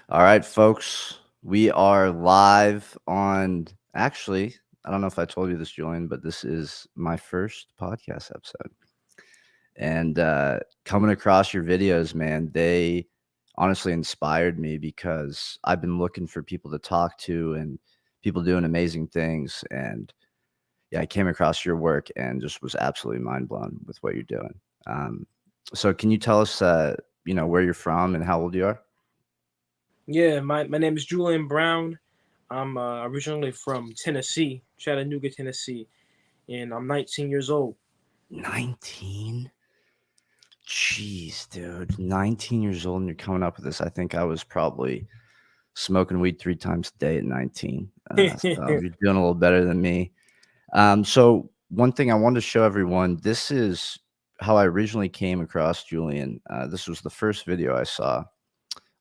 All right, folks, we are live on. Actually, I don't know if I told you this, Julian, but this is my first podcast episode. And coming across your videos, man, they honestly inspired me because I've been looking for people to talk to and people doing amazing things. And yeah, I came across your work and just was absolutely mind blown with what you're doing. Um, so, can you tell us, where you're from and how old you are? Yeah, my name is Julian Brown. I'm originally from Tennessee, Chattanooga, Tennessee, and I'm 19 years old. 19? Jeez, dude. 19 years old and you're coming up with this. I think I was probably smoking weed 3 times a day at 19. So you're doing a little better than me. So one thing I wanted to show everyone, this is how I originally came across Julian. This was the first video I saw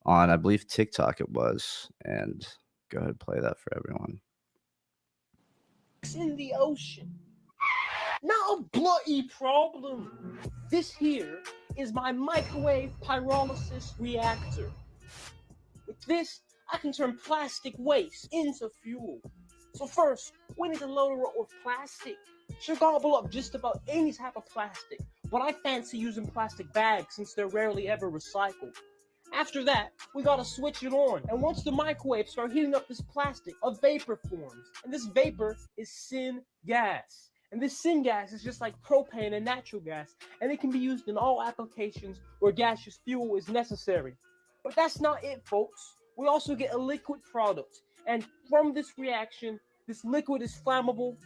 on, I believe, TikTok it was. And go ahead and play that for everyone. In the ocean. Not a bloody problem. This here is my microwave pyrolysis reactor. With this, I can turn plastic waste into fuel. So first, we need to load her up with plastic. She'll gobble up just about any type of plastic, but I fancy using plastic bags since they're rarely ever recycled. After that, we gotta switch it on, and once the microwave starts heating up this plastic, a vapor forms, and this vapor is syngas. And this syngas is just like propane and natural gas, and it can be used in all applications where gaseous fuel is necessary. But that's not it, folks. We also get a liquid product, and from this reaction, this liquid is flammable,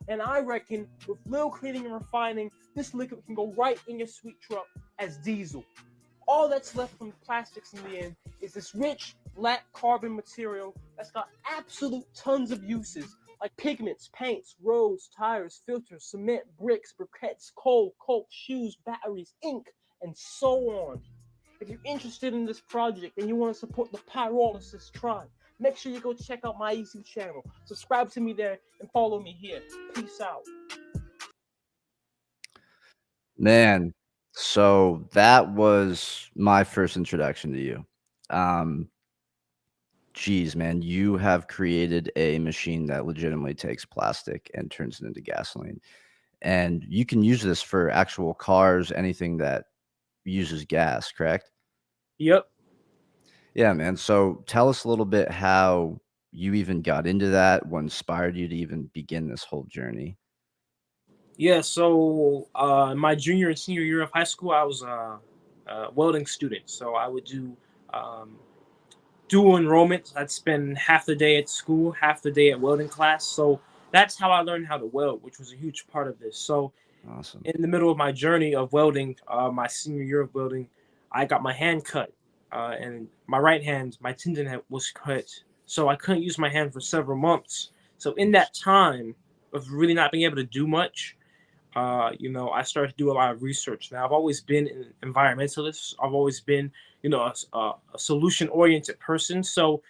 and I reckon with little cleaning and refining, this liquid can go right in your sweet truck as diesel. All that's left from the plastics in the end is this rich black carbon material that's got absolute tons of uses, like pigments, paints, roads, tires, filters, cement, bricks, briquettes, coal, coke, shoes, batteries, ink, and so on. If you're interested in this project and you want to support the pyrolysis tribe, make sure you go check out my YouTube channel. Subscribe to me there and follow me here. Peace out. Man, so that was my first introduction to you. Um, Geez, man, you have created a machine that legitimately takes plastic and turns it into gasoline. And you can use this for actual cars, anything that uses gas, correct? Yep. Yeah, man. So tell us a little bit how you even got into that, what inspired you to even begin this whole journey. Yeah. So my junior and senior year of high school, I was a welding student. So I would do um, dual enrollment. I'd spend half the day at school, half the day at welding class. So that's how I learned how to weld, which was a huge part of this. So Awesome. in the middle of my journey of welding, my senior year of welding, I got my hand cut, and my right hand, my tendon was cut, so I couldn't use my hand for several months. So in that time of really not being able to do much, I started to do a lot of research. Now I've always been an environmentalist. I've always been, a solution-oriented person. So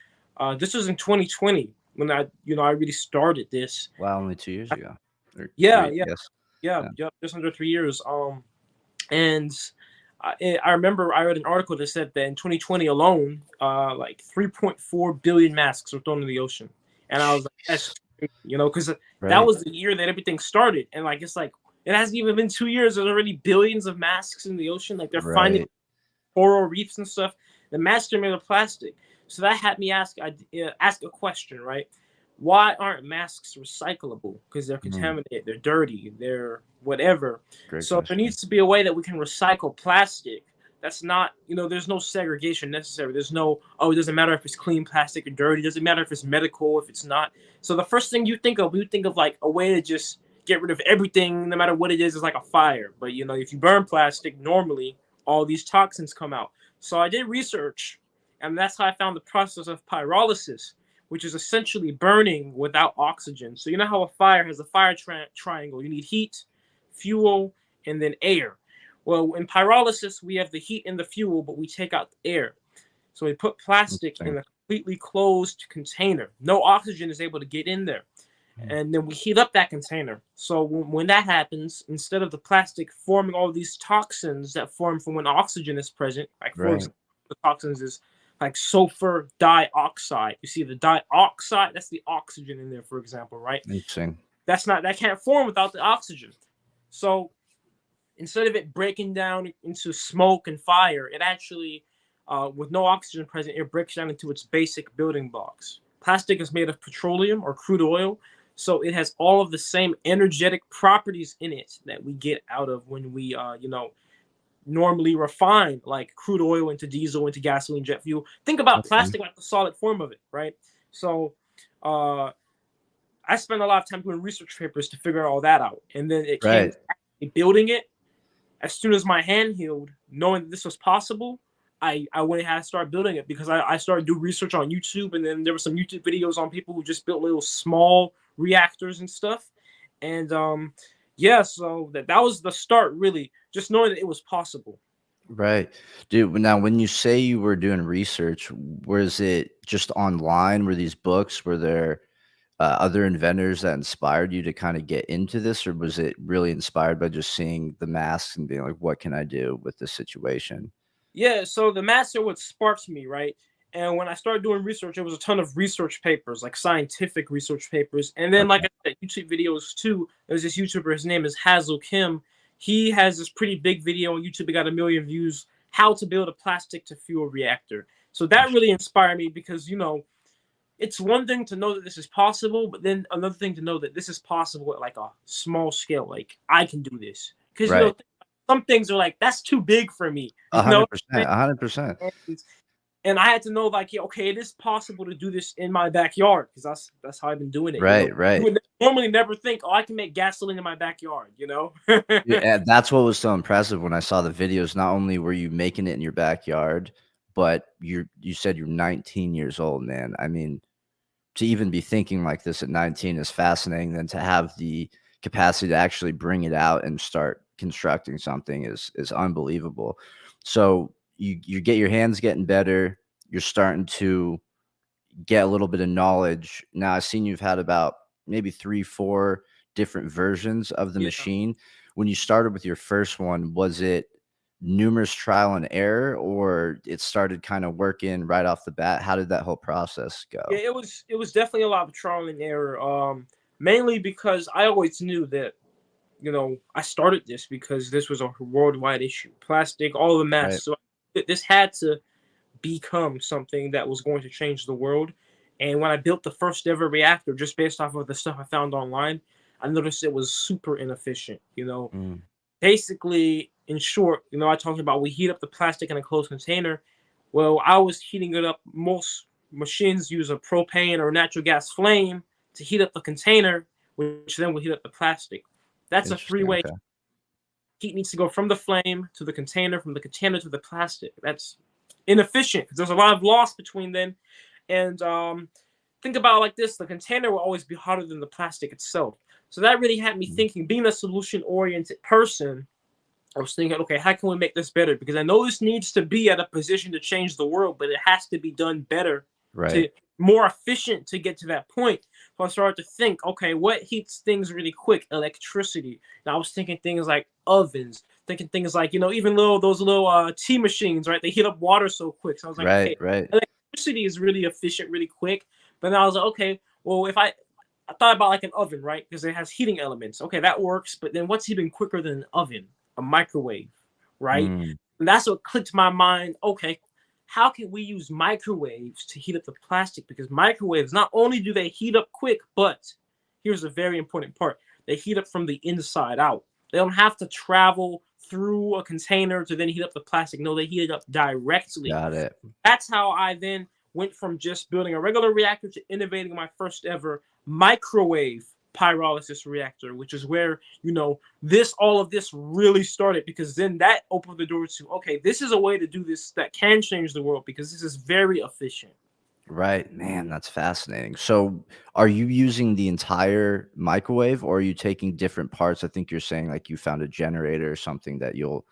this was in 2020 when I really started this. Wow, only 2 years ago. Or Yeah, three, yeah, I guess. yeah, Yeah. yeah, just under 3 years. And I remember I read an article that said that in 2020 alone, like 3.4 billion masks were thrown in the ocean, and I was like, that's Jeez. crazy, because that Right. was the year that everything started, and like it's like it hasn't even been 2 years. There's already billions of masks in the ocean. Like they're finding Right. coral reefs and stuff. The masks are made of plastic, so that had me ask a question, right? Why aren't masks recyclable? Because they're Mm, contaminated, they're dirty, they're whatever. great So there question. needs to be a way that we can recycle plastic. That's not, there's no segregation necessary. There's no, oh, it doesn't matter if it's clean plastic or dirty. It doesn't matter if it's medical, if it's not. So the first thing you think of like a way to just get rid of everything, no matter what it is like a fire. But if you burn plastic normally, all these toxins come out. So I did research, and that's how I found the process of pyrolysis, which is essentially burning without oxygen. So you know how a fire has a triangle. You need heat, fuel, and then air. Well, in pyrolysis, we have the heat and the fuel, but we take out the air. So we put plastic in Interesting. a completely closed container. No oxygen is able to get in there. Mm, And then we heat up that container. So when that happens, instead of the plastic forming all these toxins that form from when oxygen is present, like for right. example, the toxins is like sulfur dioxide. You see the dioxide, that's the oxygen in there, for example, right? Interesting. That can't form without the oxygen. So instead of it breaking down into smoke and fire, it actually, with no oxygen present, it breaks down into its basic building blocks. Plastic is made of petroleum or crude oil, so it has all of the same energetic properties in it that we get out of when we, normally refine like crude oil into diesel, into gasoline, jet fuel. Think about Okay. plastic like the solid form of it, right? So, I spent a lot of time doing research papers to figure all that out, and then it came Right. to actually building it. As soon as my hand healed, knowing that this was possible, I went ahead and started building it because I started doing research on YouTube, and then there were some YouTube videos on people who just built little small reactors and stuff. And yeah, so that was the start, really, just knowing that it was possible. Right. Dude, now when you say you were doing research, was it just online? Were these books? Were there other inventors that inspired you to kind of get into this, or was it really inspired by just seeing the masks and being like, what can I do with this situation? Yeah, so the master what sparked me, right? And when I started doing research, it was a ton of research papers, like scientific research papers. And then, like Okay. I said, YouTube videos too. There's this YouTuber, his name is Hazel Kim. He has this pretty big video on YouTube. It got 1 million views. How to build a plastic to fuel reactor. So that really inspired me because it's one thing to know that this is possible, but then another thing to know that this is possible at like a small scale. Like I can do this because Right. some things are like that's too big for me. A You know, 100%. 100%. and I had to know like, yeah, okay, it is possible to do this in my backyard because that's how I've been doing it. Right. You Right. would normally never think, oh, I can make gasoline in my backyard. Yeah, and that's what was so impressive when I saw the videos. Not only were you making it in your backyard, but you said you're 19 years old, man. I mean, to even be thinking like this at 19 is fascinating. Then to have the capacity to actually bring it out and start constructing something is unbelievable. So you get your hands getting better. You're starting to get a little bit of knowledge. Now I've seen you've had about maybe 3, 4 different versions of the Yeah. machine. When you started with your first one, was it numerous trial and error, or it started kind of working right off the bat? How did that whole process Yeah, go? it was definitely a lot of trial and error. Mainly because I always knew that I started this because this was a worldwide issue. Plastic, all the Right. masks. So this had to become something that was going to change the world. And when I built the first ever reactor, just based off of the stuff I found online, I noticed it was super inefficient. Mm, Basically, in short, I talked about we heat up the plastic in a closed container. Well, I was heating it up. Most machines use a propane or natural gas flame to heat up the container, which then will heat up the plastic. That's a interesting. three-way. Okay. Heat needs to go from the flame to the container, from the container to the plastic. That's inefficient because there's a lot of loss between them. And think about it like this: the container will always be hotter than the plastic itself. So that really had me Mm, thinking. Being a solution-oriented person, I was thinking, okay, how can we make this better? Because I know this needs to be at a position to change the world, but it has to be done better, right. to more efficient to get to that point. So I started to think, okay, what heats things really quick? Electricity. And I was thinking things like ovens, thinking things like, even those little tea machines, right? They heat up water so quick. So I was like, Right. okay, Right. electricity is really efficient, really quick. But then I was like, okay, well, if I thought about like an oven, right? Because it has heating elements. Okay, that works. But then what's even quicker than an oven? A microwave, right? Mm, And that's what clicked my mind. Okay, how can we use microwaves to heat up the plastic? Because microwaves, not only do they heat up quick, but here's a very important part: they heat up from the inside out. They don't have to travel through a container to then heat up the plastic. No, they heat it up directly. got it. That's how I then went from just building a regular reactor to innovating my first ever microwave pyrolysis reactor, which is where all of this really started, because then that opened the door to, okay, this is a way to do this that can change the world because this is very efficient. Right. Man, that's fascinating. So, are you using the entire microwave, or are you taking different parts? I think you're saying like you found a generator or something that you'll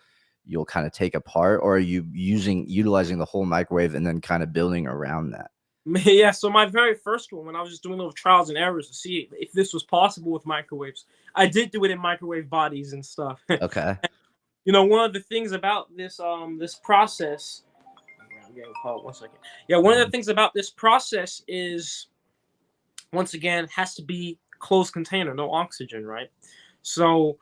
kind of take apart, or are you utilizing the whole microwave and then kind of building around that? Yeah, so my very first one, when I was just doing little trials and errors to see if this was possible with microwaves, I did do it in microwave bodies and stuff. Okay. One of the things about this process, I'm getting called. 1 second. Yeah, one of the things about this process is, once again, has to be closed container, no oxygen, right? So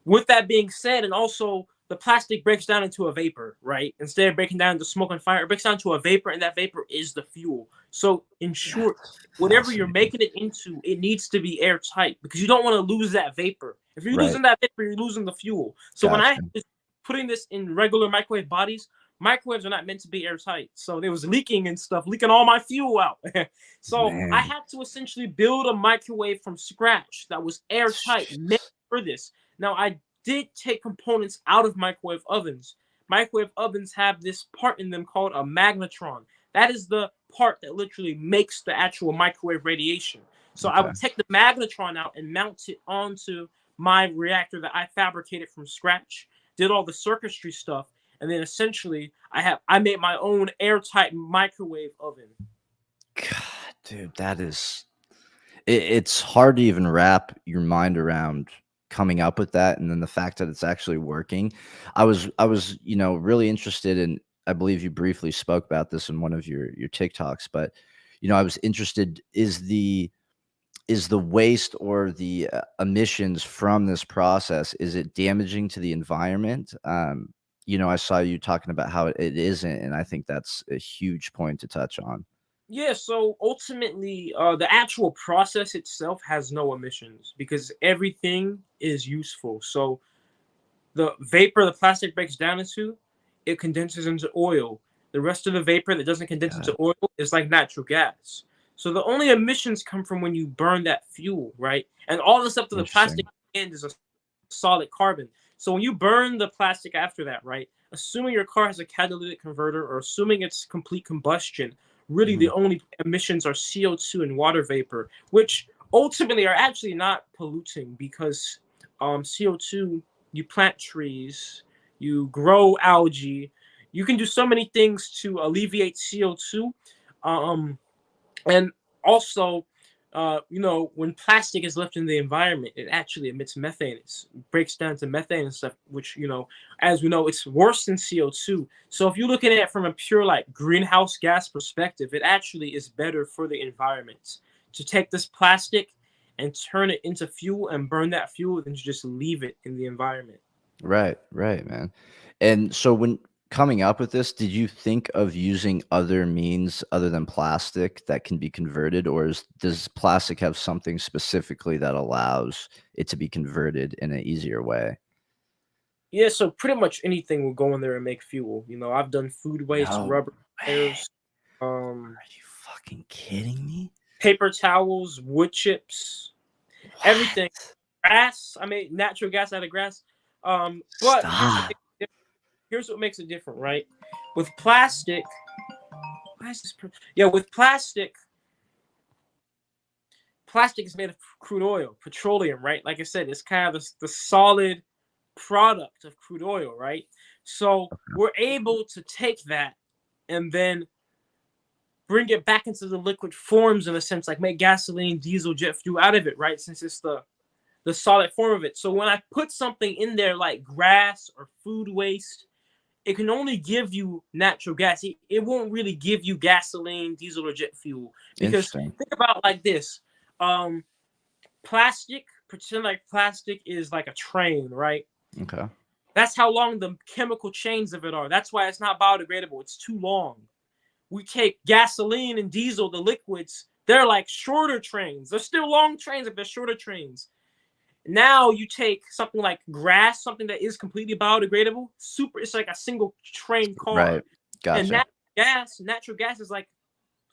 with that being said, and also the plastic breaks down into a vapor, right? Instead of breaking down into smoke and fire, it breaks down to a vapor, and that vapor is the fuel. So in short, That's whatever you're fascinating. making it into, it needs to be airtight because you don't want to lose that vapor. If you're Right. losing that vapor, you're losing the fuel. So when I Gotcha. was putting this in regular microwave bodies, microwaves are not meant to be airtight. So there was leaking and stuff, leaking all my fuel out. So I Man. had to essentially build a microwave from scratch that was airtight, made for this. Now I did take components out of microwave ovens. Microwave ovens have this part in them called a magnetron. That is the part that literally makes the actual microwave radiation. So I Okay. would take the magnetron out and mount it onto my reactor that I fabricated from scratch, did all the circuitry stuff, and then essentially I made my own airtight microwave oven. God, dude, that is it's hard to even wrap your mind around coming up with that, and then the fact that it's actually working. I was, really interested in, I believe you briefly spoke about this in one of your TikToks, but I was interested, is the waste or the emissions from this process, is it damaging to the environment? I saw you talking about how it isn't, and I think that's a huge point to touch on. Yeah, so ultimately, the actual process itself has no emissions because everything is useful. So the vapor the plastic breaks down into, it condenses into oil. The rest of the vapor that doesn't condense Got it. into oil is like natural gas. So the only emissions come from when you burn that fuel, right? And all the stuff to the plastic Interesting. end is a solid carbon. So when you burn the plastic after that, right? Assuming your car has a catalytic converter or assuming it's complete combustion, really the Mhm. only emissions are CO2 and water vapor, which ultimately are actually not polluting because CO2, you plant trees, you grow algae, you can do so many things to alleviate CO2. Um, and also, when plastic is left in the environment, it actually emits methane. It breaks down to methane and stuff, which, as we know, it's worse than CO2. So if you're looking at it from a pure like greenhouse gas perspective, it actually is better for the environment to take this plastic and turn it into fuel and burn that fuel than to just leave it in the environment. Right, man. And so when coming up with this, did you think of using other means other than plastic that can be converted, or does plastic have something specifically that allows it to be converted in an easier way? Yeah, so pretty much anything will go in there and make fuel. I've done food waste, No rubber way. tires, um, Are you fucking kidding me? paper towels, wood chips, everything. What? Grass. I made natural gas out of grass. But Stop. here's what makes it different, right? With plastic, why is this? Yeah, with plastic is made of crude oil, petroleum, right? Like I said, it's kind of the solid product of crude oil, right? So we're able to take that and then bring it back into the liquid forms in a sense, like make gasoline, diesel, jet fuel out of it, right? Since it's the solid form of it. So when I put something in there like grass or food waste, it can only give you natural gas. It won't really give you gasoline, diesel, or jet fuel. Because Interesting. think about like this. Um, pretend like plastic is like a train, right? Okay. That's how long the chemical chains of it are. That's why it's not biodegradable. It's too long. We take gasoline and diesel, the liquids, they're like shorter trains. They're still long trains, but they're shorter trains. Now you take something like grass, something that is completely biodegradable, it's like a single train car. Right. And Gotcha. natural gas is like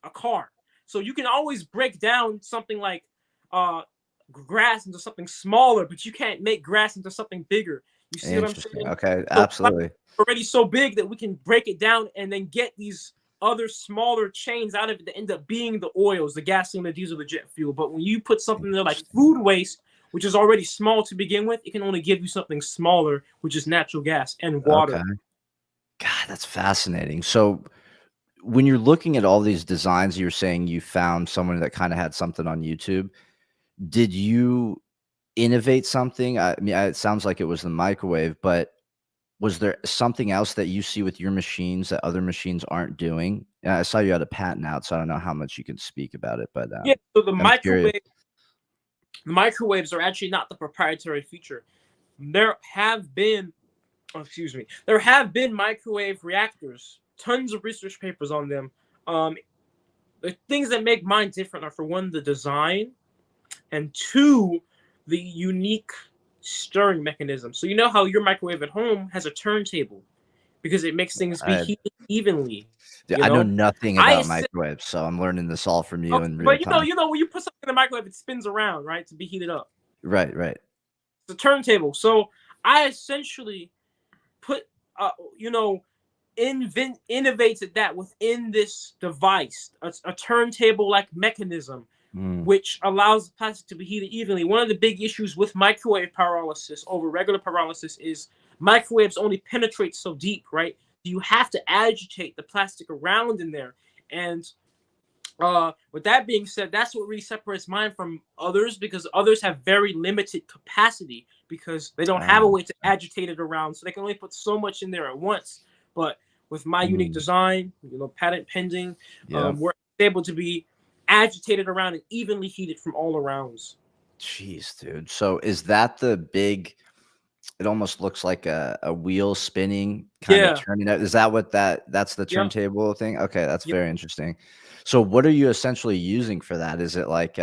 a car. So you can always break down something like uh grass into something smaller, but you can't make grass into something bigger. You see what I'm Interesting. saying? Okay. So Absolutely. already so big that we can break it down and then get these other smaller chains out of it that end up being the oils, the gasoline, the diesel, the jet fuel. But when you put something there like Interesting. food waste, which is already small to begin with, it can only give you something smaller, which is natural gas and Okay. water. God, that's fascinating. So when you're looking at all these designs, you're saying you found someone that kind of had something on YouTube. Did you innovate something? I mean, it sounds like it was the microwave, but was there something else that you see with your machines that other machines aren't doing? I saw you had a patent out, so I don't know how much you can speak about it, but Yeah, so the I'm curious. microwaves are actually not the proprietary feature. There have been, there have been microwave reactors, tons of research papers on them. The things that make mine different are, for one, the design, and two, the unique stirring mechanism. So you know how your microwave at home has a turntable because it makes things be I heated evenly. Dude, You I know know, nothing I about said, microwaves, so I'm learning this all from you okay, in real but time. when you put something in the microwave, it spins around, right, to be heated up. Right, right. It's a turntable. So I essentially put, uh, you know, innovated that within this device, a turntable like mechanism Mm. which allows the plastic to be heated evenly. One of the big issues with microwave pyrolysis over regular pyrolysis is microwaves only penetrate so deep, right? You have to agitate the plastic around in there. And with that being said, that's what really separates mine from others, because others have very limited capacity because they don't have a way to agitate it around, so they can only put so much in there at once. But with my unique design, patent pending, Yeah. we're able to be agitated around and evenly heated from all arounds. Jeez, dude. So is that the big it almost looks like a wheel spinning, kind of Yeah, turning out. Is that what that's the yep, turntable thing? Okay, that's yep. very interesting. So what are you essentially using for that? Is it like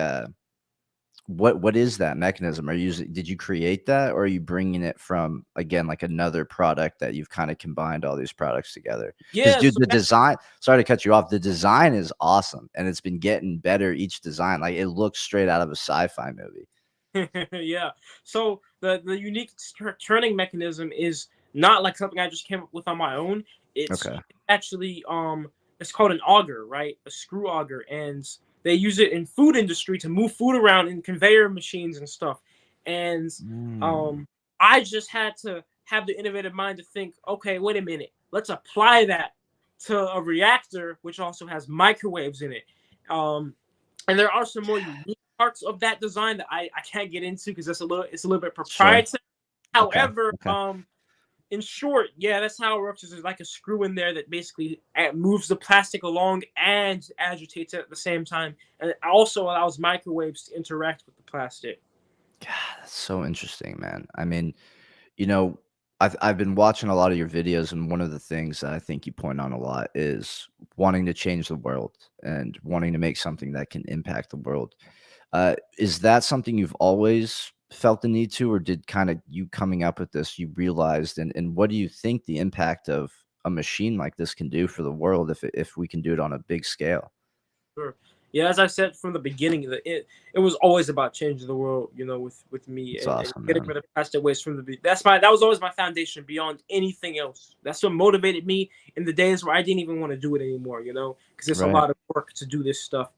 what is that mechanism? Are you using did you create that or are you bringing it from again like another product that you've kind of combined all these products together? Because Yeah, dude, so the design, sorry to cut you off, the design is awesome and it's been getting better each design. Like it looks straight out of a sci-fi movie. yeah. So the unique turning mechanism is not like something I just came up with on my own. It's Okay. actually it's called an auger, right? A screw auger, and they use it in food industry to move food around in conveyor machines and stuff. And Mm. um I just had to have the innovative mind to think, okay, wait a minute, let's apply that to a reactor which also has microwaves in it. And there are some more unique parts of that design that I can't get into because it's a little bit Sure. proprietary. Okay. However, Okay. in short, yeah, that's how it works. There's like a screw in there that basically moves the plastic along and agitates it at the same time, and it also allows microwaves to interact with the plastic. God, that's so interesting, man. I mean, you know, I've been watching a lot of your videos, and one of the things that I think you point on a lot is wanting to change the world and wanting to make something that can impact the world. Is that something you've always felt the need to, or did kind of you coming up with this, you realized, and what do you think the impact of a machine like this can do for the world if we can do it on a big scale? Sure. Yeah, as I said from the beginning, it was always about changing the world, with me It's and awesome, getting man. rid of plastic waste from that was always my foundation beyond anything else. That's what motivated me in the days where I didn't even want to do it anymore, because it's a Right. lot of work to do this stuff,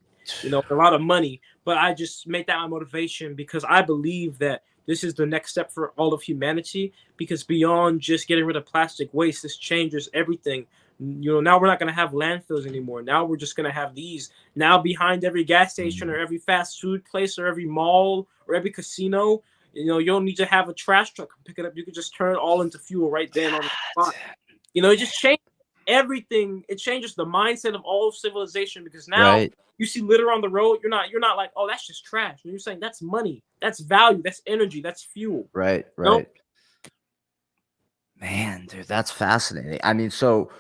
a lot of money. But I just made that my motivation because I believe that this is the next step for all of humanity. Because beyond just getting rid of plastic waste, this changes everything. Now we're not going to have landfills anymore. Now we're just going to have these. Now behind every gas station or Mm. every fast food place or every mall or every casino, you don't need to have a trash truck pick it up. You can just turn it all into fuel right then on the spot. It just changes everything. It changes the mindset of all of civilization, because now Right. you see litter on the road. You're not like, oh, that's just trash. And you're saying that's money, that's value, that's energy, that's fuel. Right. No, Right. Man, dude, that's fascinating. I mean, so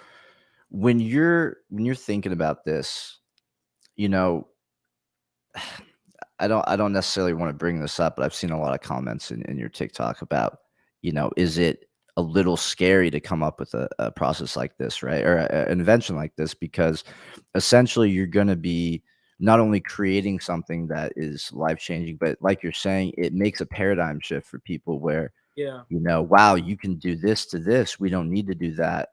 when you're thinking about this, you know, I don't necessarily want to bring this up, but I've seen a lot of comments in your TikTok about, is it a little scary to come up with a process like this, right? Or an invention like this, because essentially you're going to be not only creating something that is life changing, but like you're saying, it makes a paradigm shift for people where, yeah. wow, you can do this to this. We don't need to do that,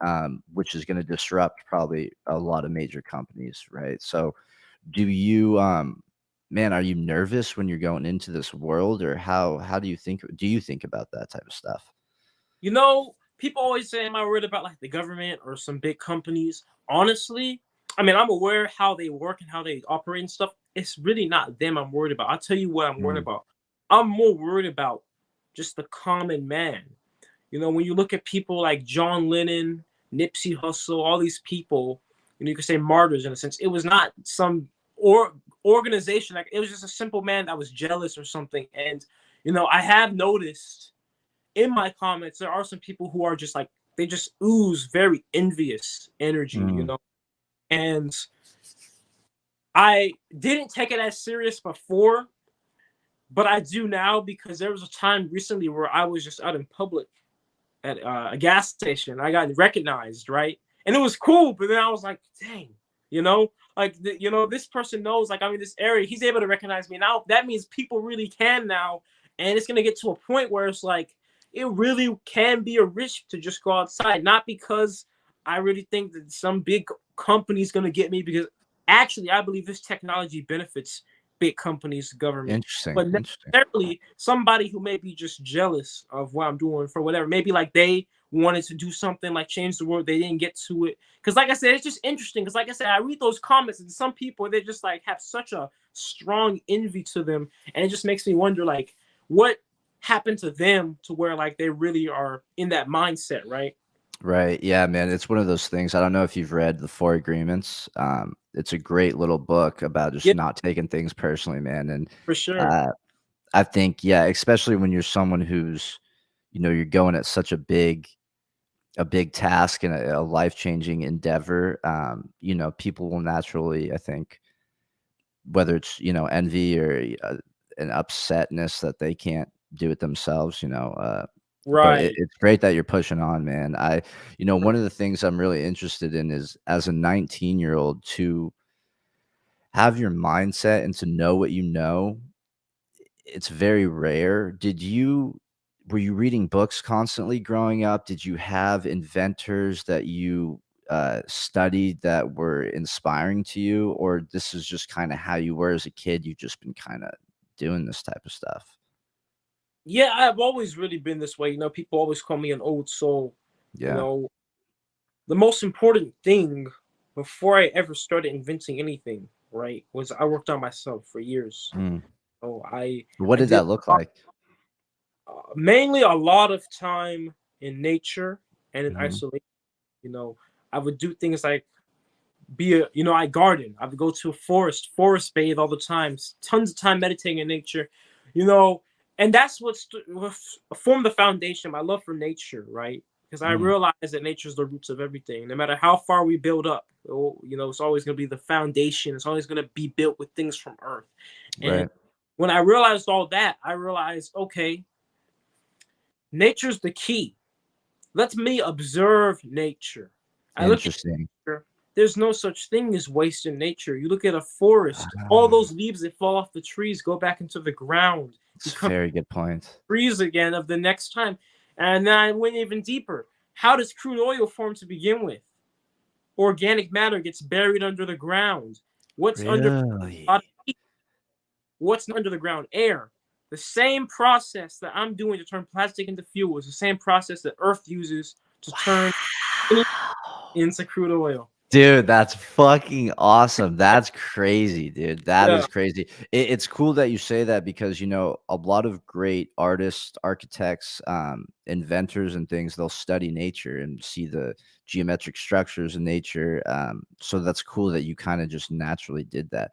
which is going to disrupt probably a lot of major companies, right? So, do you, man, are you nervous when you're going into this world, or how do you think about that type of stuff? People always say, am I worried about like the government or some big companies? Honestly, I mean, I'm aware how they work and how they operate and stuff. It's really not them I'm worried about. I'll tell you what I'm worried Mm, about. I'm more worried about just the common man. You know, when you look at people like John Lennon, Nipsey Hussle, all these people, you could say martyrs in a sense. It was not some organization. Like, it was just a simple man that was jealous or something. And, I have noticed in my comments, there are some people who are just like, they just ooze very envious energy, Mm. And I didn't take it as serious before, but I do now, because there was a time recently where I was just out in public at a gas station. I got recognized, right? And it was cool, but then I was like, dang, this person knows, like, I'm in this area. He's able to recognize me now. That means people really can now. And it's going to get to a point where it's like, it really can be a risk to just go outside. Not because I really think that some big company is going to get me, because actually I believe this technology benefits big companies, government, Interesting. but necessarily somebody who may be just jealous of what I'm doing for whatever. Maybe like they wanted to do something like change the world, they didn't get to it. Because like I said, it's just interesting. Because like I said, I read those comments, and some people, they just like have such a strong envy to them, and it just makes me wonder, like, what happened to them to where like they really are in that mindset, right? Right. Yeah, man. It's one of those things. I don't know if you've read The Four Agreements. It's a great little book about just Yeah, not taking things personally, man. And for sure. uh, I think, yeah, especially when you're someone who's, you're going at such a big task and a life-changing endeavor. People will naturally, I think, whether it's, envy or an upsetness that they can't do it themselves, but Right. it's great that you're pushing on, man. One of the things I'm really interested in is, as a 19-year-old, to have your mindset and to know what you know. It's very rare. Were you reading books constantly growing up? Did you have inventors that you studied that were inspiring to you, or this is just kind of how you were as a kid? You've just been kind of doing this type of stuff. Yeah, I've always really been this way. People always call me an old soul. You Yeah. know, the most important thing before I ever started inventing anything, right, was I worked on myself for years. Mm. Oh, I What I did did that look like? mainly a lot of time in nature and in Mhm. isolation. You know, I would do things like I garden. I would go to a forest bathe all the time, tons of time meditating in nature. You know, and that's what formed the foundation of my love for nature, right? Because I Mm. realize that nature is the roots of everything. No matter how far we build up, it's always going to be the foundation. It's always going to be built with things from Earth. And Right. when I realized all that, I realized, okay, nature's the key. Let me observe nature. I look at Interesting. nature. There's no such thing as waste in nature. You look at a forest, all Ah, those leaves that fall off the trees go back into the ground, it's a become very good point. trees again of the next time. And then I went even deeper. How does crude oil form to begin with? Organic matter gets buried under the ground. What's under Really? what's under the ground? Air. The same process that I'm doing to turn plastic into fuel is the same process that Earth uses to turn anything Wow. into crude oil. Dude, that's fucking awesome. That's crazy, dude. That Yeah. is crazy. It's cool that you say that because, a lot of great artists, architects, inventors and things, they'll study nature and see the geometric structures in nature. So that's cool that you kind of just naturally did that.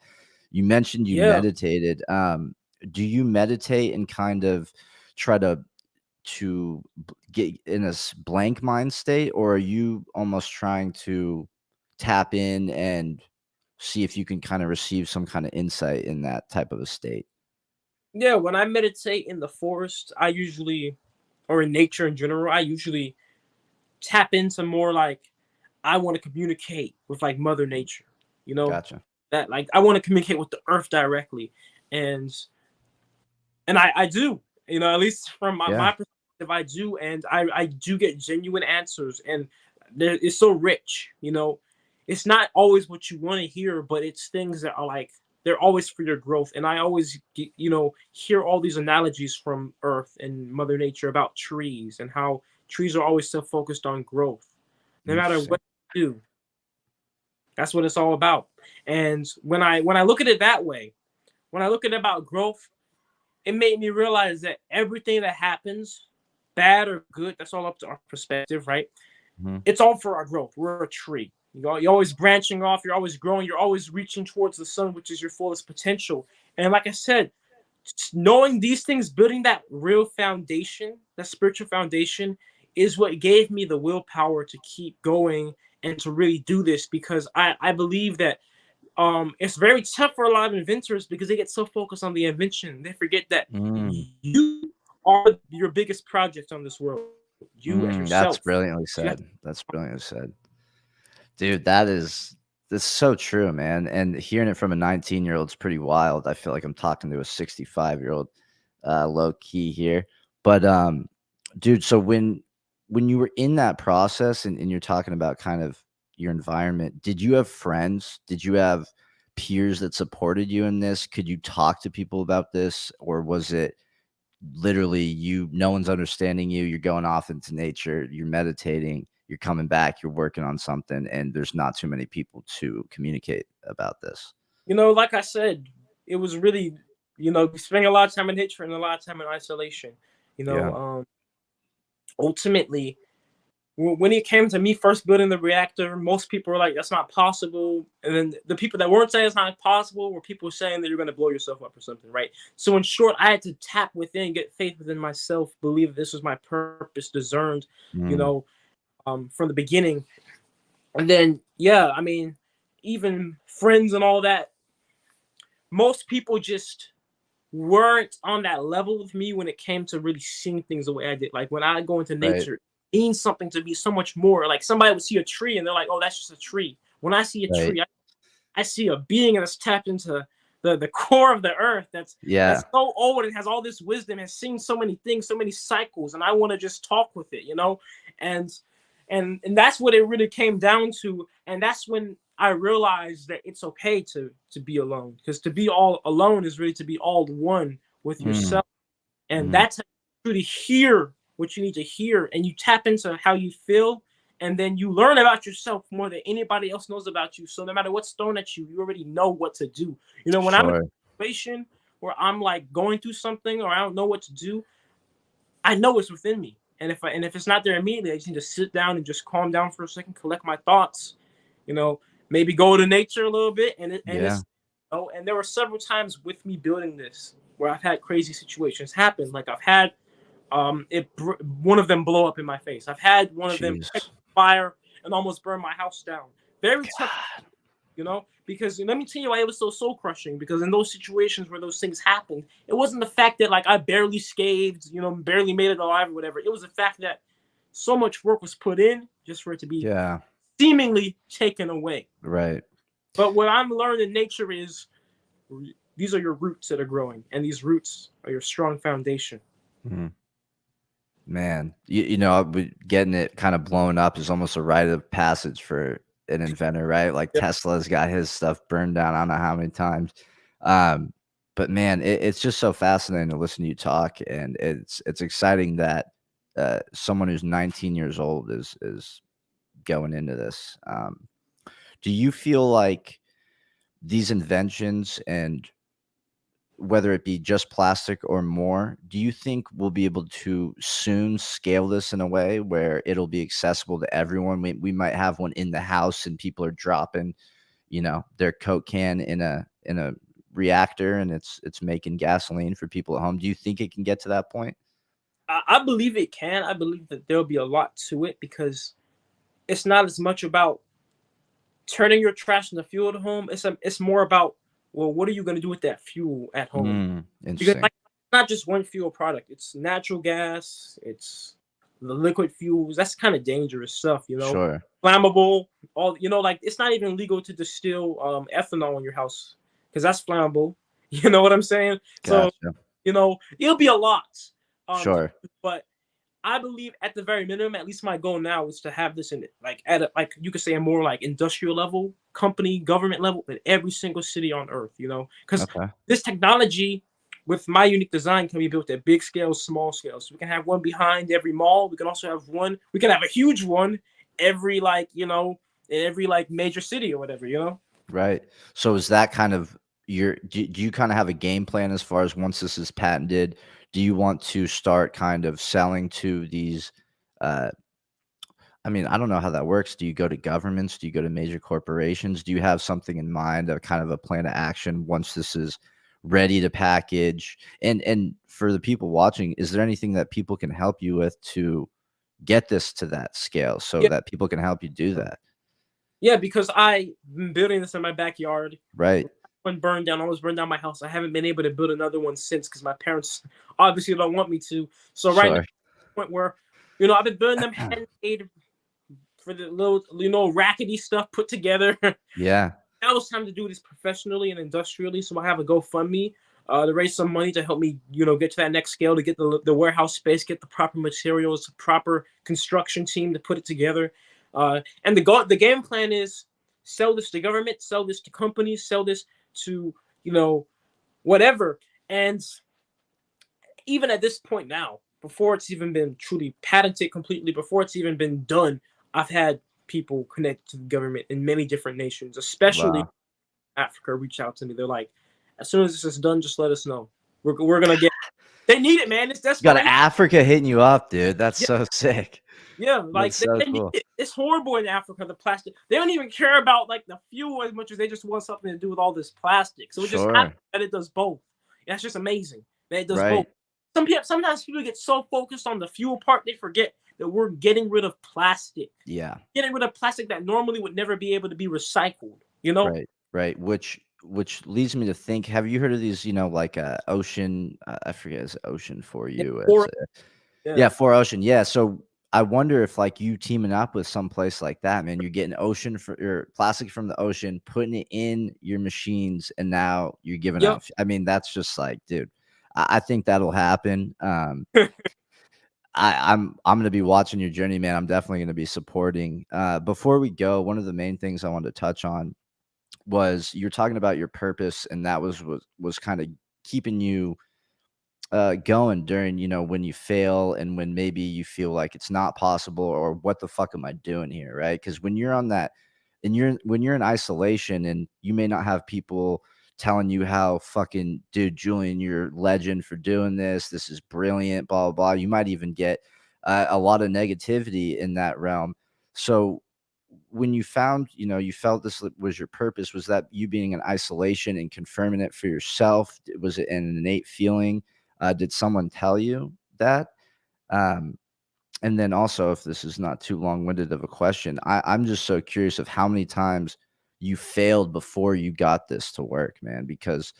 You mentioned you Yeah. meditated. Do you meditate and kind of try to get in a blank mind state, or are you almost trying to tap in and see if you can kind of receive some kind of insight in that type of a state? Yeah. When I meditate in the forest, or in nature in general, I usually tap into more like I want to communicate with like Mother Nature, you know, Gotcha. that like I want to communicate with the earth directly. And I do, at least from my Yeah. perspective, I do, and I do get genuine answers, and it's so rich. It's not always what you want to hear, but it's things that are like they're always for your growth. And I always hear all these analogies from Earth and Mother Nature about trees and how trees are always so focused on growth, no matter Interesting. what you do. That's what it's all about. And when I look at it that way, when I look at it about growth, it made me realize that everything that happens bad or good, that's all up to our perspective, right? Mhm. It's all for our growth. We're a tree. You're always branching off. You're always growing. You're always reaching towards the sun, which is your fullest potential. And like I said, knowing these things, building that real foundation, that spiritual foundation, is what gave me the willpower to keep going and to really do this, because I believe that it's very tough for a lot of inventors because they get so focused on the invention. They forget that Mm, you are your biggest project on this world. You as that's yourself. brilliantly So you have said. That's brilliantly said. Dude, that's so true, man, and hearing it from a 19-year-old is pretty wild. I feel like I'm talking to a 65-year-old, low key here. But, dude, so when you were in that process and you're talking about kind of your environment, did you have friends? Did you have peers that supported you in this? Could you talk to people about this? Or was it literally no one's understanding you, you're going off into nature, you're meditating, you're coming back, you're working on something, and there's not too many people to communicate about this? like I said, it was really, spending a lot of time in nature and a lot of time in isolation. You know, Yeah. um, Ultimately, when it came to me first building the reactor, most people were like, "That's not possible," and then the people that weren't saying it's not possible were people saying that you're going to blow yourself up or something, right? So in short, I had to tap within, get faith within myself, believe this was my purpose, discerned, you Mm, know, from the beginning, and then yeah, I mean, even friends and all that, most people just weren't on that level with me when it came to really seeing things the way I did. Like when I go into right, nature, it means something to me so much more. Like somebody would see a tree and they're like, "Oh, that's just a tree." When I see a right. tree, I see a being that's tapped into the core of the earth. That's Yeah, so old and has all this wisdom, has seen so many things, so many cycles, and I want to just talk with it. And and that's what it really came down to. And that's when I realized that it's okay to be alone, because to be all alone is really to be all one with mm, yourself. And mhm, that's how you really hear what you need to hear, and you tap into how you feel, and then you learn about yourself more than anybody else knows about you. So no matter what's thrown at you, you already know what to do. When I'm in sure, a situation where I'm like going through something or I don't know what to do, I know it's within me. And if it's not there immediately, I just need to sit down and just calm down for a second, collect my thoughts, maybe go to nature a little bit, and yeah, it's and there were several times with me building this where I've had crazy situations happen. Like I've had one of them blow up in my face. I've had one of them jeez, catch fire and almost burn my house down. Very tough, God, because let me tell you why it was so soul crushing. Because in those situations where those things happened, it wasn't the fact that like I barely scathed, barely made it alive or whatever. It was the fact that so much work was put in just for it to be yeah, seemingly taken away. right, But what I'm learning in nature is these are your roots that are growing, and these roots are your strong foundation. mhm. Man, getting it kind of blown up is almost a rite of passage for an inventor, right? Like Yeah. Tesla's got his stuff burned down, I don't know how many times. Um, but man, it's just so fascinating to listen to you talk, and it's exciting that someone who's 19 years old is going into this. Do you feel like these inventions, and whether it be just plastic or more, do you think we'll be able to soon scale this in a way where it'll be accessible to everyone? We might have one in the house and people are dropping, their Coke can in a reactor and it's making gasoline for people at home. Do you think it can get to that point? I believe it can. I believe that there'll be a lot to it, because it's not as much about turning your trash into fuel at home. It's more about, well, what are you going to do with that fuel at home? Because Interesting. like, it's not just one fuel product. It's natural gas. It's the liquid fuels. That's kind of dangerous stuff. Sure. Flammable. All like it's not even legal to distill ethanol in your house, because that's flammable. You know what I'm saying? So Gotcha. it'll be a lot. Sure. But I believe at the very minimum, at least my goal now is to have this in like at a, like you could say a more like industrial level, company, government level in every single city on earth, because Okay. this technology with my unique design can be built at big scale, small scale. So we can have one behind every mall. We can also have one, we can have a huge one every in every like major city or whatever. Right. So is that kind of do you kind of have a game plan as far as once this is patented? Do you want to start kind of selling to these? Uh, I mean, I don't know how that works. Do you go to governments? Do you go to major corporations? Do you have something in mind, a kind of a plan of action once this is ready to package? And for the people watching, is there anything that people can help you with to get this to that scale so Yeah, that people can help you do that? yeah, because I've been building this in my backyard. Right. One burned down, almost burned down my house. I haven't been able to build another one since because my parents obviously don't want me to. So right now, Sure. point where, I've been building them handmade for the little, rackety stuff put together. Yeah. Now it's time to do this professionally and industrially. So I have a GoFundMe to raise some money to help me, get to that next scale, to get the warehouse space, get the proper materials, proper construction team to put it together. And the game plan is sell this to government, sell this to companies, sell this to, whatever. And even at this point now, before it's even been truly patented completely, before it's even been done, I've had people connected to the government in many different nations, especially Wow. Africa, reach out to me. They're like, as soon as this is done, just let us know. We're gonna get. They need it, man. It's You got desperation. Africa hitting you up, dude. That's Yeah, so sick. yeah. Like That's so they need cool. it. It's horrible in Africa. The plastic. They don't even care about like the fuel as much as they just want something to do with all this plastic. So it just happens Sure. that it does both. That's just amazing that it does both. Right. Sometimes people get so focused on the fuel part they forget that we're getting rid of plastic. Yeah. Getting rid of plastic that normally would never be able to be recycled. You know? Right. Right. Which leads me to think, have you heard of these, like ocean, I forget, is ocean for Yeah. you? It's Or yeah. yeah, for ocean. Yeah. So I wonder if like you teaming up with some place like that, man, you're getting ocean for your plastic from the ocean, putting it in your machines, and now you're giving Yep. out. I mean, that's just like, dude, I think that'll happen. I'm gonna be watching your journey, man. I'm definitely gonna be supporting. Before we go, one of the main things I wanted to touch on was you're talking about your purpose, and that was kind of keeping you going during, when you fail and when maybe you feel like it's not possible or what the fuck am I doing here, right? Because when you're on that, and when you're in isolation and you may not have people telling you how fucking, dude, Julian, you're a legend for doing this. This is brilliant, blah blah blah. You might even get a lot of negativity in that realm. So when you found, you felt this was your purpose, was that you being in isolation and confirming it for yourself? Was it an innate feeling? Did someone tell you that? Um, and then also, if this is not too long-winded of a question, I'm just so curious of how many times you failed before you got this to work, man, because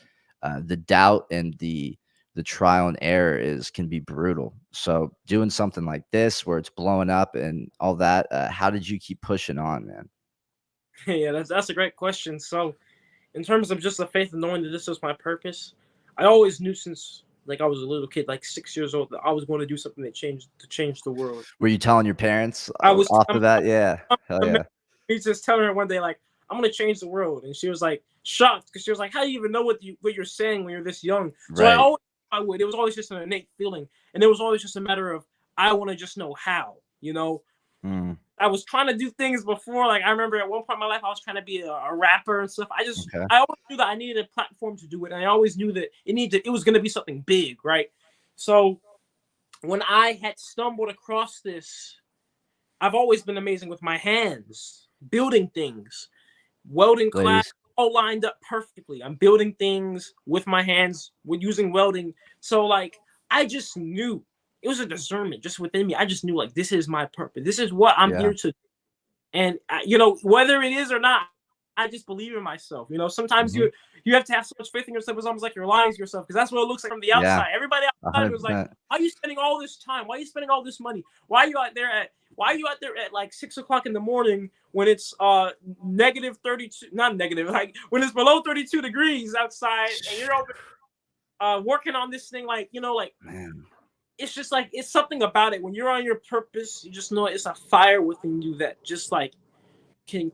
the doubt and the trial and error can be brutal. So doing something like this where it's blowing up and all that, how did you keep pushing on, man? Yeah, that's a great question. So, in terms of just the faith of knowing that this was my purpose, I always knew since like I was a little kid, like 6 years old, that I was going to do something that change the world. Were you telling your parents I was off of that? Yeah. Hell yeah. he's just telling her one day like I'm gonna change the world, and she was like shocked because she was like, how do you even know what you're saying when you're this young? So Right. I would. It was always just an innate feeling, and it was always just a matter of I want to just know how. Mm, I was trying to do things before. Like I remember at one point in my life, I was trying to be a rapper and stuff. okay. I always knew that I needed a platform to do it, and I always knew that it was going to be something big, right? So when I had stumbled across this, I've always been amazing with my hands, building things, welding class Ladies. all lined up perfectly. I'm building things with my hands, with using welding. So like I just knew it was a discernment just within me. I just knew like this is my purpose. This is what I'm Yeah. here to. And whether it is or not, I just believe in myself. Sometimes Mhm. you have to have so much faith in yourself. It's almost like you're lying to yourself because that's what it looks like from the Yeah. outside. Everybody outside was like, 100%. "Why are you spending all this time? Why are you spending all this money? Why are you out there at like 6 o'clock in the morning when it's negative 32? Not negative, like when it's below 32 degrees outside, and you're over working on this thing, like Man. it's just like it's something about it. When you're on your purpose, you just know it's a fire within you that just like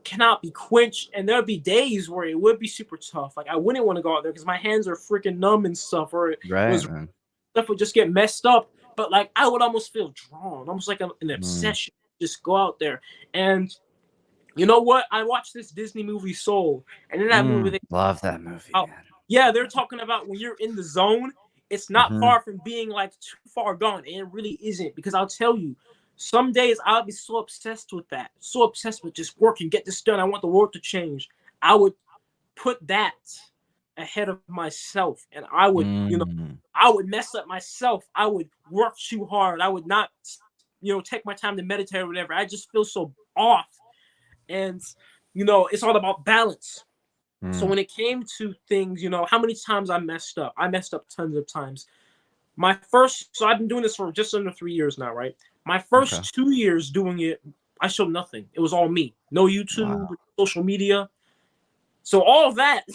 cannot be quenched. And there'll be days where it would be super tough. Like I wouldn't want to go out there because my hands are freaking numb and stuff, or it Right, was man. stuff would just get messed up. But like I would almost feel drawn, almost like an Mm. obsession. Just go out there. And you know what? I watched this Disney movie Soul, and in that movie they Love that movie, out man. Yeah, they're talking about when you're in the zone, it's not Mhm. far from being like too far gone, and it really isn't. Because I'll tell you, some days I'll be so obsessed with that, so obsessed with just working, get this done. I want the world to change. I would put that ahead of myself, and I would, Mm. I would mess up myself. I would work too hard. I would not, take my time to meditate or whatever. I just feel so off, and it's all about balance. So Mm. when it came to things, how many times I messed up? I messed up tons of times. So I've been doing this for just under 3 years now, right? My Okay. first 2 years doing it, I showed nothing. It was all me. No YouTube, Wow. social media. So all of that,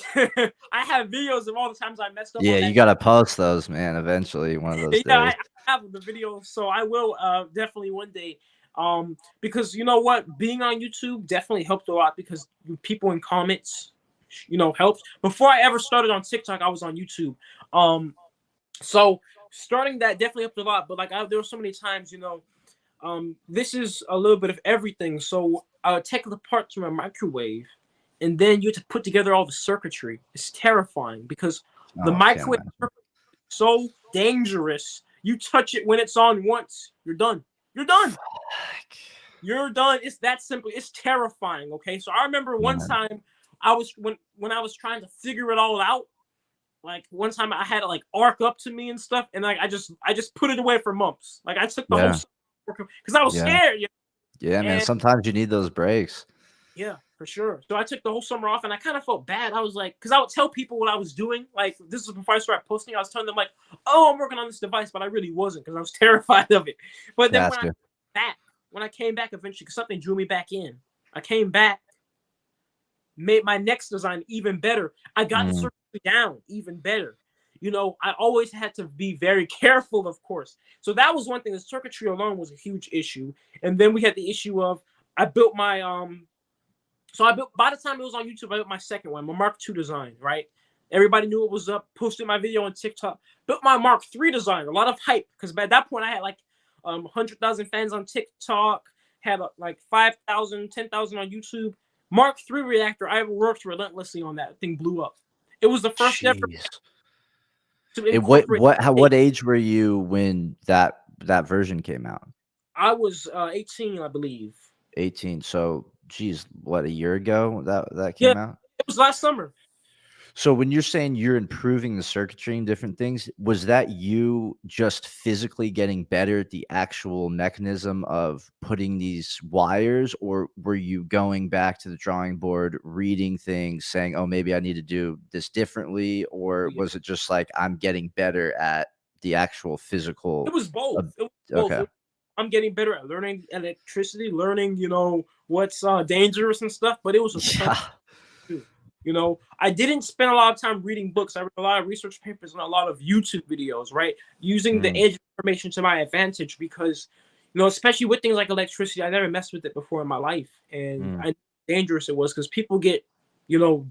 I have videos of all the times I messed up Yeah, on you that. gotta post those, man, eventually, one of those Yeah, days. I have the video, so I will definitely one day. Because you know what, being on YouTube definitely helped a lot because people in comments, helped. Before I ever started on TikTok, I was on YouTube. So starting that definitely helped a lot. But like, there were so many times, this is a little bit of everything. So I would take the parts from a microwave, and then you have to put together all the circuitry. It's terrifying because the Oh, can't microwave imagine. is so dangerous. You touch it when it's on once, you're done. You're done. Fuck. You're done. It's that simple. It's terrifying. Okay. So I remember one Man. time I was when I was trying to figure it all out. Like one time I had it like arc up to me and stuff, and like I just put it away for months. Like I took the whole Yeah. summer because I was Yeah. scared. Yeah, man, And sometimes you need those breaks. yeah, for sure. So I took the whole summer off, and I kind of felt bad. I was like, because I would tell people what I was doing. Like this was before I started posting. I was telling them like, "Oh, I'm working on this device," but I really wasn't because I was terrified of it. But then Gotcha. when I came back eventually, because something drew me back in. I came back, made my next design even better. I got the Mm. circuitry down even better. I always had to be very careful, of course. So that was one thing. The circuitry alone was a huge issue, and then we had the issue of I built my So I built by the time it was on YouTube, I built my second one, my Mark II design. Right, everybody knew it was up. Posted my video on TikTok. Built my Mark III design. A lot of hype because by that point I had like 100,000 fans on TikTok. Had like 5,000, 10,000 on YouTube. Mark III reactor. I worked relentlessly on that. Thing blew up. It was the first ever Jeez. to And incorporate. what age were you when that version came out? I was 18, I believe. 18. So, geez, what, a year ago that Yeah, came out? it was last summer. So when you're saying you're improving the circuitry and different things, was that you just physically getting better at the actual mechanism of putting these wires, or were you going back to the drawing board, reading things, saying, "Oh, maybe I need to do this differently," or was it just like I'm getting better at the actual It physical? was both. Of, It was both. okay. I'm getting better at learning electricity, learning, what's dangerous and stuff. But it was a ton Yeah. too. I didn't spend a lot of time reading books. I read a lot of research papers and a lot of YouTube videos, right? Using the Mm, edge of information to my advantage because, especially with things like electricity, I never messed with it before in my life. And mm. I knew how dangerous it was because people get,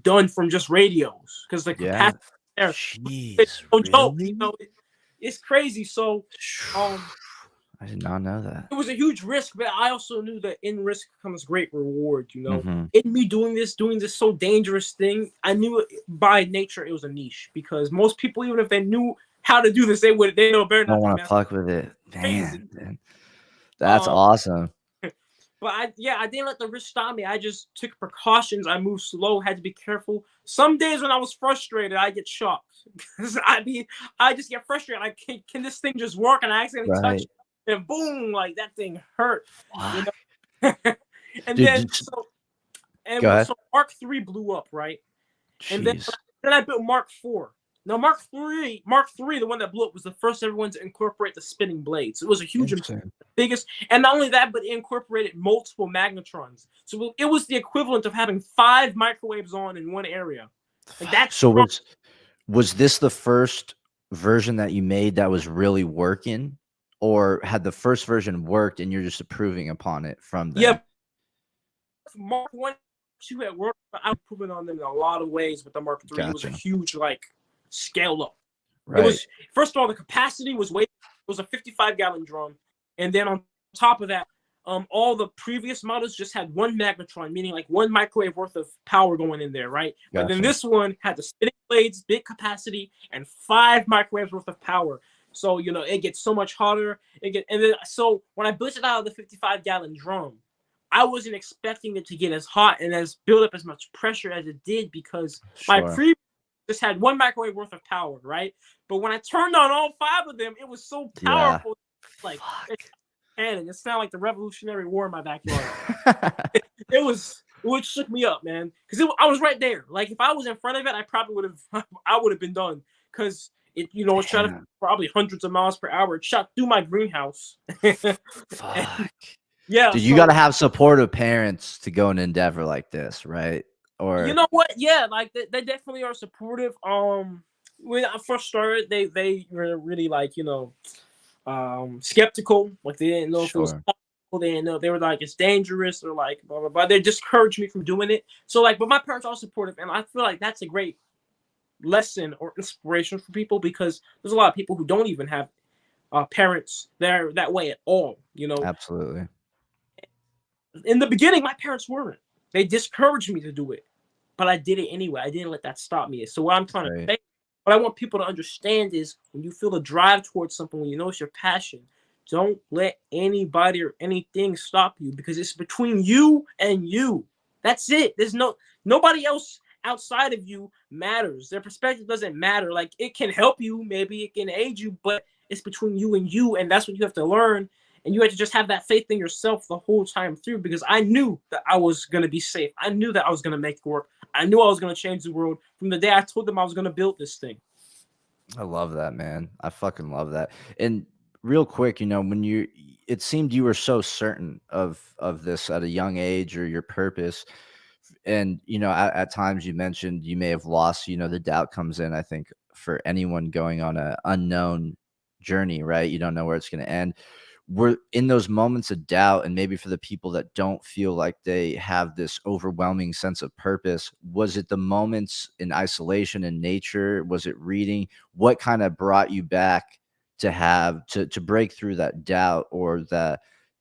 done from just radios because the Yeah. capacity there. It's Jeez, no joke, really? it's crazy. So, I did not know that. it was a huge risk, but I also knew that in risk comes great reward. Mhm. In me doing this so dangerous thing, I knew by nature it was a niche because most people, even if they knew how to do this, they know better Don't not to wanna mess. fuck with it. Crazy. Man, dude. That's Um, awesome. but I didn't let the risk stop me. I just took precautions. I moved slow, had to be careful. Some days when I was frustrated, I get shocked because I just get frustrated. Like, can this thing just work? And I accidentally touch Right. it, and boom, like that thing hurt. You Fuck. know. And Dude, then just go and ahead. so Mark III blew up, right? And Jeez. then I built Mark IV. Now Mark III, the one that blew up, was the first everyone to incorporate the spinning blades. It was a huge, Interesting. biggest, and not only that, but it incorporated multiple magnetrons. So it was the equivalent of having 5 microwaves on in one area. Like that's So was this the first version that you made that was really working? Or had the first version worked and you're just improving upon it from yeah. there? Mark I, 2 at work, but I'm improving on them in a lot of ways. With the Mark III, it was a Gotcha. huge scale up. It Right. was, first of all, the capacity was it was a 55-gallon drum, and then on top of that, all the previous models just had one magnetron, meaning like one microwave worth of power going in there, right? But then Gotcha. this one had the spinning blades, big capacity, and 5 microwaves worth of power. So it gets so much hotter. So when I built it out of the 55-gallon drum, I wasn't expecting it to get as hot and as build up as much pressure as it did, because my Sure. previous just had 1 microwave worth of power, right? But when I turned on all 5 of them, it was so powerful, like cannon. It sounded like the Revolutionary War in my backyard. It shook me up, man, because I was right there. Like if I was in front of it, I probably would have been done, because it shot up probably hundreds of miles per hour. It shot through my greenhouse. Fuck. Yeah, dude, you got to have supportive parents to go an endeavor like this, right? Or you know what? Yeah, like they definitely are supportive. When I first started, they were really like skeptical. Like they didn't know if it was possible. They didn't know. They were like, it's dangerous, or like blah blah blah. They discouraged me from doing it. So like, but my parents are supportive, and I feel like that's a great lesson or inspiration for people, because there's a lot of people who don't even have parents that are that way at all. Absolutely. In the beginning, my parents weren't. They discouraged me to do it, but I did it anyway. I didn't let that stop me. So what I'm trying to say, what I want people to understand is, when you feel a drive towards something, when you know it's your passion, don't let anybody or anything stop you, because it's between you and you. That's it. There's nobody else outside of you matters. Their perspective doesn't matter. Like, it can help you, maybe it can aid you, but it's between you, and that's what you have to learn. And you have to just have that faith in yourself the whole time through, because I knew that I was going to be safe. I knew that I was going to make it work. I knew I was going to change the world from the day I told them I was going to build this thing. I love that, man. I fucking love that. And real quick, when it seemed you were so certain of this at a young age, or your purpose. And, at times you mentioned you may have lost, the doubt comes in, I think, for anyone going on an unknown journey, right? You don't know where it's going to end. We're in those moments of doubt, and maybe for the people that don't feel like they have this overwhelming sense of purpose, was it the moments in isolation in nature? Was it reading? What kind of brought you back to break through that doubt, or that,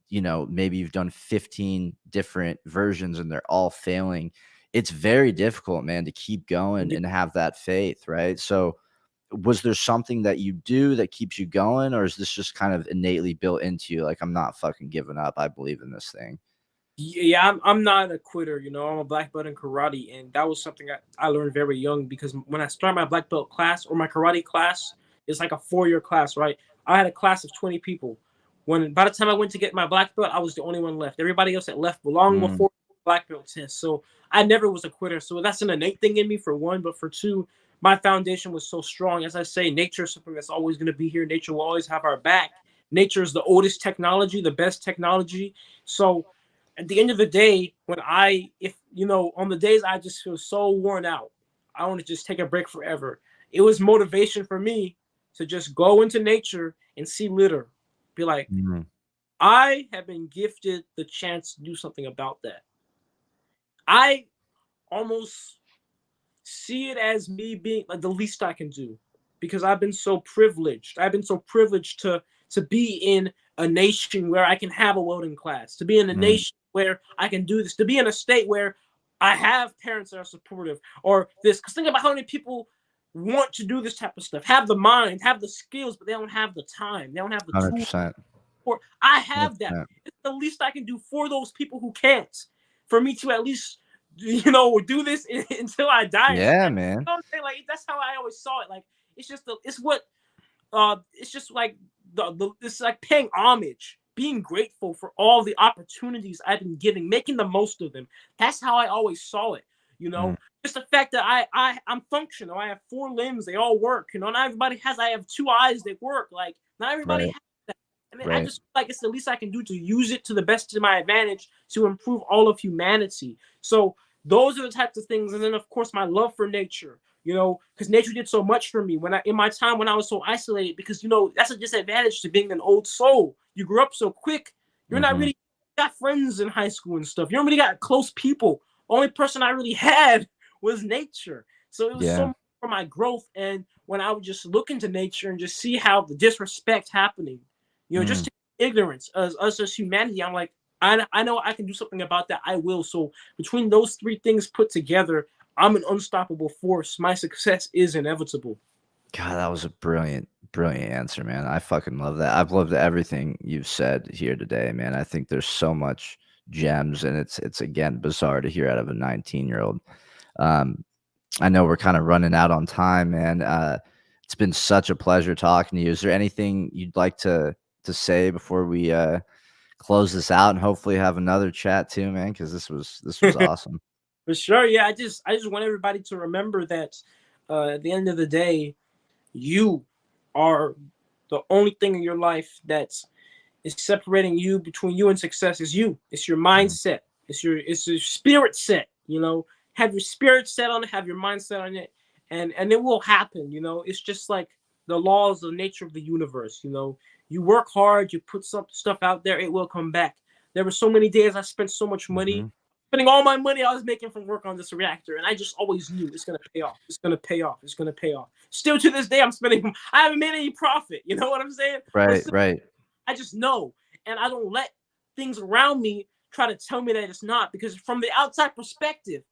maybe you've done 15 different versions and they're all failing? It's very difficult, man, to keep going and have that faith, right? So was there something that you do that keeps you going, or is this just kind of innately built into you? Like, I'm not fucking giving up. I believe in this thing. Yeah, I'm not a quitter. I'm a black belt in karate, and that was something I learned very young, because when I started my black belt class, or my karate class, it's like a 4-year class, right? I had a class of 20 people. By the time I went to get my black belt, I was the only one left. Everybody else had left long before black belt test. So I never was a quitter. So that's an innate thing in me, for one, but for two, my foundation was so strong. As I say, nature is something that's always going to be here. Nature will always have our back. Nature is the oldest technology, the best technology. So at the end of the day, on the days I just feel so worn out, I want to just take a break forever. It was motivation for me to just go into nature and see litter. Be like, I have been gifted the chance to do something about that. I almost see it as me being like the least I can do, because I've been so privileged. I've been so privileged to be in a nation where I can have a welding class, to be in a nation where I can do this, to be in a state where I have parents that are supportive, or this. Because think about how many people want to do this type of stuff, have the mind, have the skills, but they don't have the time. They don't have the 100%. tools. Or I have 100%. that. It's the least I can do for those people who can't. For me to at least, do this until I die. Yeah, man. Like, that's how I always saw it. Like, it's just it's just like it's like paying homage, being grateful for all the opportunities I've been given, making the most of them. That's how I always saw it. Just the fact that I'm functional. I have 4 limbs, they all work. Not everybody has. I have 2 eyes that work. Like, not everybody has that. I mean, I just feel like it's the least I can do to use it to the best of my advantage to improve all of humanity. So those are the types of things. And then, of course, my love for nature, because nature did so much for me in my time when I was so isolated, because, that's a disadvantage to being an old soul. You grew up so quick. You're not really got friends in high school and stuff. You don't really got close people. Only person I really had was nature. So it was so much for my growth. And when I would just look into nature and just see how the disrespect happening, just ignorance, us as humanity, I'm like, I know I can do something about that. I will. So between those three things put together, I'm an unstoppable force. My success is inevitable. God, that was a brilliant, brilliant answer, man. I fucking love that. I've loved everything you've said here today, man. I think there's so much gems, and it's again bizarre to hear out of a 19-year-old. Um, I know we're kind of running out on time, man. It's been such a pleasure talking to you. Is there anything you'd like to say before we close this out and hopefully have another chat too, man? Because this was awesome. For sure. Yeah. I just want everybody to remember that at the end of the day, you are the only thing in your life that is separating you between you and success is you. It's your Mm, mindset. It's your spirit set. Have your spirit set on it. Have your mind set on it, and it will happen. It's just like the laws of nature of the universe. You work hard. You put some stuff out there. It will come back. There were so many days I spent so much money. mhm. Spending all my money I was making from work on this reactor, and I just always knew it's gonna pay off. It's gonna pay off. It's gonna pay off. Still to this day, I'm spending. I haven't made any profit. You know what I'm saying? But Right, still, right. I just know, and I don't let things around me try to tell me that it's not. Because from the outside perspective,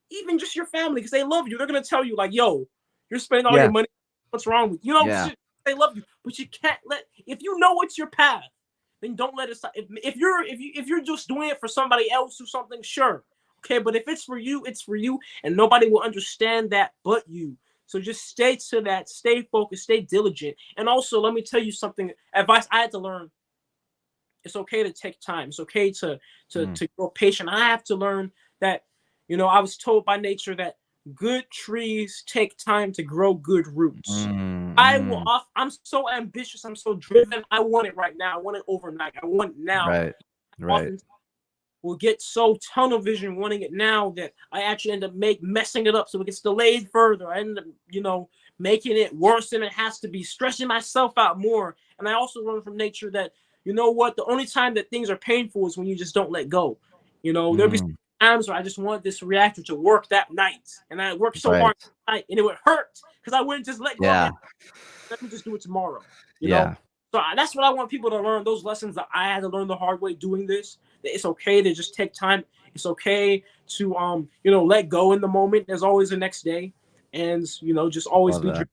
even just your family, because they love you, they're gonna tell you like, "Yo, you're spending all your Yeah, money. What's wrong with you?" yeah, They love you, but you can't let. If you know what's your path, then don't let it stop. If you're just doing it for somebody else or something, sure, okay. But if it's for you, it's for you, and nobody will understand that but you. So just stay to that, stay focused, stay diligent, and also let me tell you something. Advice I had to learn: it's okay to take time. It's okay to to mm, to grow patient. I have to learn that, I was told by nature that good trees take time to grow good roots. mm, mm. I'm so ambitious, I'm so driven. I want it right now. I want it overnight. I want it now. Right, right. Often will get so tunnel vision wanting it now that I actually end up messing it up so it gets delayed further. I end up, making it worse than it has to be, stressing myself out more. And I also learned from nature that, the only time that things are painful is when you just don't let go. There'll be Mm, times where I just want this reactor to work that night. And I worked so hard right. that night and it would hurt because I wouldn't just let go of Yeah, it. Let me just do it tomorrow, you know? yeah. So that's what I want people to learn. Those lessons that I had to learn the hard way doing this. That it's okay to just take time. It's okay to let go in the moment. There's always the next day, and just always Love be driven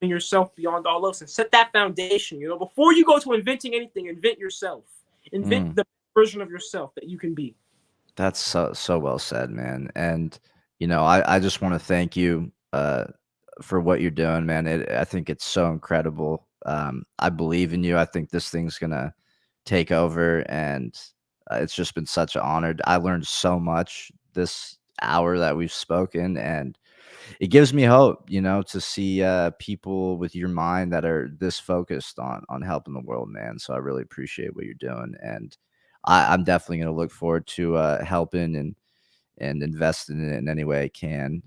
that. in yourself beyond all else and set that foundation. Before you go to inventing anything, invent yourself. Invent Mm. the version of yourself that you can be. That's so well said, man. And I just want to thank you for what you're doing, man. I think it's so incredible. I believe in you. I think this thing's gonna take over, and it's just been such an honor. I learned so much this hour that we've spoken, and it gives me hope, to see people with your mind that are this focused on helping the world, man. So I really appreciate what you're doing, and I'm definitely going to look forward to helping and investing in it in any way I can.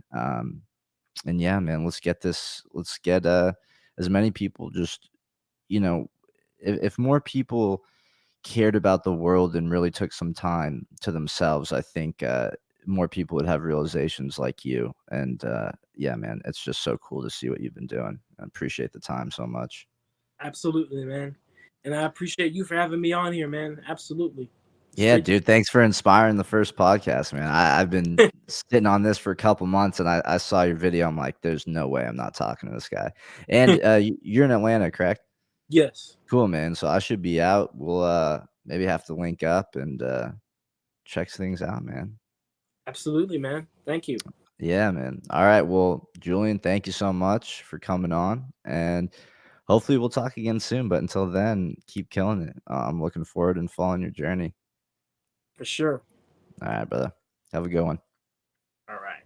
And yeah, man, let's get this. Let's get as many people just you know, if more people cared about the world and really took some time to themselves, I think more people would have realizations like you. And yeah, man, it's just so cool to see what you've been doing. I appreciate the time so much. Absolutely, man. And I appreciate you for having me on here, man. Absolutely. It's Yeah, great to dude, thanks for inspiring the first podcast, man. I've been sitting on this for a couple months, and I saw your video. I'm like, there's no way I'm not talking to this guy. And you're in Atlanta, correct? Yes. Cool, man. So I should be out. We'll maybe have to link up and check things out, man. Absolutely, man. Thank you. Yeah, man. All right. Well, Julian, thank you so much for coming on. And hopefully we'll talk again soon. But until then, keep killing it. I'm looking forward and following your journey. For sure. All right, brother. Have a good one. All right.